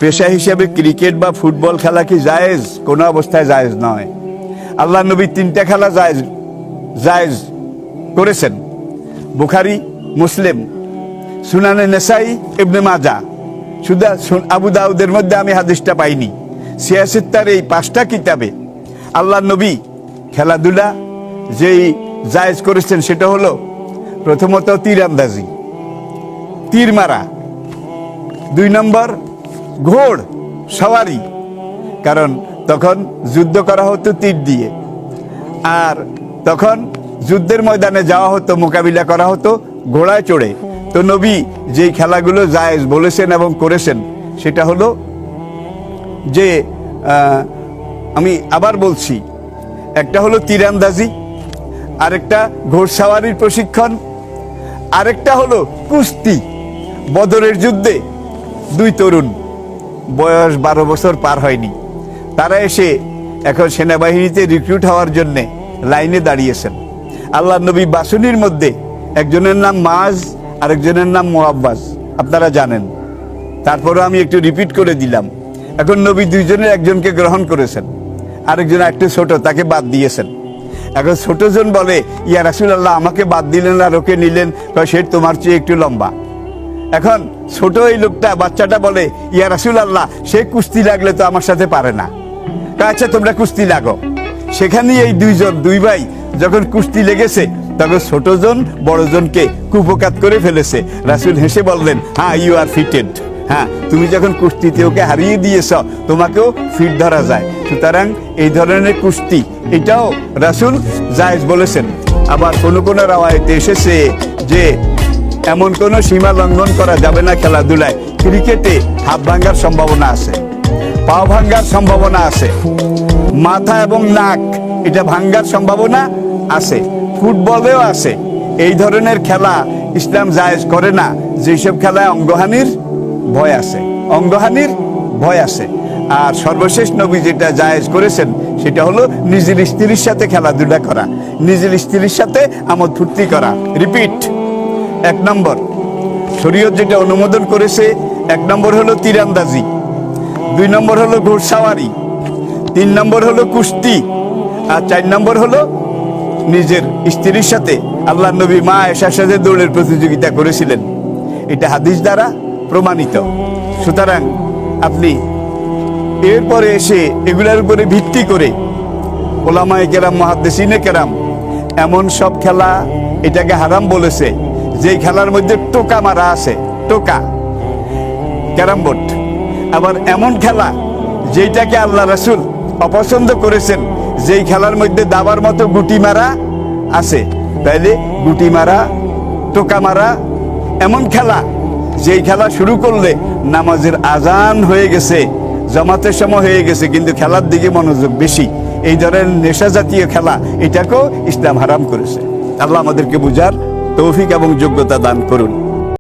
পেশা হিসেবে ক্রিকেট বা ফুটবল খেলা কি জায়েজ? কোনো অবস্থায় জায়েজ নয়। আল্লাহ নবী 3টা খেলা জায়েজ জায়েজ করেছেন। বুখারী, মুসলিম, সুনানে নেসাই, ইবনে মাজা। শুধু আবু দাউদের মধ্যে আমি হাদিসটা পাইনি। সিয়াসিত্তার এই 5টা কিতাবে আল্লাহ নবী খেলাধুলা যেই জায়েজ করেছেন সেটা হলো প্রথমত তীরন্দাজি, তীর মারা। 2 নম্বর ঘোড় সওয়ারি, কারণ তখন যুদ্ধ করা হতো তীর দিয়ে, আর তখন যুদ্ধের ময়দানে যাওয়া হতো, মোকাবিলা করা হতো ঘোড়ায় চড়ে। তো নবী যেই খেলাগুলো জায়েজ বলেছেন এবং করেছেন সেটা হলো যে আমি আবার বলছি, একটা হলো তীরন্দাজি, আরেকটা ঘোড়সাওয়ারির প্রশিক্ষণ, আরেকটা হলো কুস্তি। বদরের যুদ্ধে 2 তরুণ, বয়স 12 বছর পার হয়নি, তারা এসে এখন সেনাবাহিনীতে রিক্রুট হওয়ার জন্যে লাইনে দাঁড়িয়েছেন। আল্লাহ নবী বাসুনির মধ্যে একজনের নাম মাজ, আরেকজনের নাম মুআব্বাজ, আপনারা জানেন। তারপরে আমি একটু রিপিট করে দিলাম। এখন নবী 2 জনের একজনকে গ্রহণ করেছেন, আরেকজন একটু ছোট, তাকে বাদ দিয়েছেন। এখন ছোটজন বলে, ইয়া রাসূলুল্লাহ, আমাকে বাদ দিলেন আর ওকে নিলেন, সে তোমার চেয়ে একটু লম্বা। এখন ছোট এই লোকটা, বাচ্চাটা বলে, ইয়া রাসূলুল্লাহ, সে কুস্তি লাগলে তো আমার সাথে পারে না। আচ্ছা, তোমরা কুস্তি লাগো। সেখানেই এই 2 ভাই যখন কুস্তি লেগেছে, তখন ছোটজন বড়জনকে কুপকাত করে ফেলেছে। রাসূল হেসে বললেন, হ্যাঁ, ইউ আর ফিটেড। হ্যাঁ, তুমি যখন কুস্তিতে ওকে হারিয়ে দিয়েছ, তোমাকেও ফিট ধরা যায়। সুতরাং এই ধরনের কুস্তি এটাও রাসূল জায়েজ বলেছেন। আবার কোনো কোনো রাওয়ায়াতে এসেছে যে এমন কোনো সীমা লঙ্ঘন করা যাবে না খেলাধুলায়। ক্রিকেটে হাত ভাঙার সম্ভাবনা আছে, পা ভাঙার সম্ভাবনা আছে, মাথা এবং নাক এটা ভাঙার সম্ভাবনা আছে, ফুটবলেও আছে। এই ধরনের খেলা ইসলাম জায়েজ করে না, যেসব খেলায় অঙ্গহানির ভয় আছে, অঙ্গহানির ভয় আছে। আর সর্বশেষ নবী যেটা জায়েজ করেছেন সেটা হলো নিজের স্ত্রীর সাথে খেলাধুলা করা, নিজের স্ত্রীর সাথে আমোদ ফুর্তি করা। রিপিট, 1 নম্বর শরীয়ত যেটা অনুমোদন করেছে, 1 নম্বর হলো তীরন্দাজি, 2 নম্বর হলো ঘোড়সাওয়ারি, 3 নম্বর হলো কুস্তি, আর 4 নম্বর হলো নিজের স্ত্রীর সাথে। আল্লাহ নবী মা আয়েশার সাথে দৌড়ের প্রতিযোগিতা করেছিলেন, এটা হাদিস দ্বারা প্রমাণিত। সুতরাং আপনি এরপরে এসে এগুলোর উপরে ভিত্তি করে ওলামায়ে কেরাম, মুহাদ্দিসিনে কেরাম এমন সব খেলা এটাকে হারাম বলেছে যেই খেলার মধ্যে টোকা মারা আছে, টোকা, ক্যারাম বোর্ড। আবার এমন খেলা যেটাকে আল্লাহ রাসূল অপছন্দ করেছেন, যেই খেলার মধ্যে দাবার মতো গুটি মারা আছে। তাইলে গুটি মারা, টোকা মারা, এমন খেলা যেই খেলা শুরু করলে নামাজের আজান হয়ে গেছে, জামাতের সময় হয়ে গেছে, কিন্তু খেলার দিকে মনোযোগ বেশি, এই ধরনের নেশা জাতীয় খেলা এটাকেও ইসলাম হারাম করেছে। আল্লাহ আমাদেরকে বুঝার তৌফিক এবং যোগ্যতা দান করুন।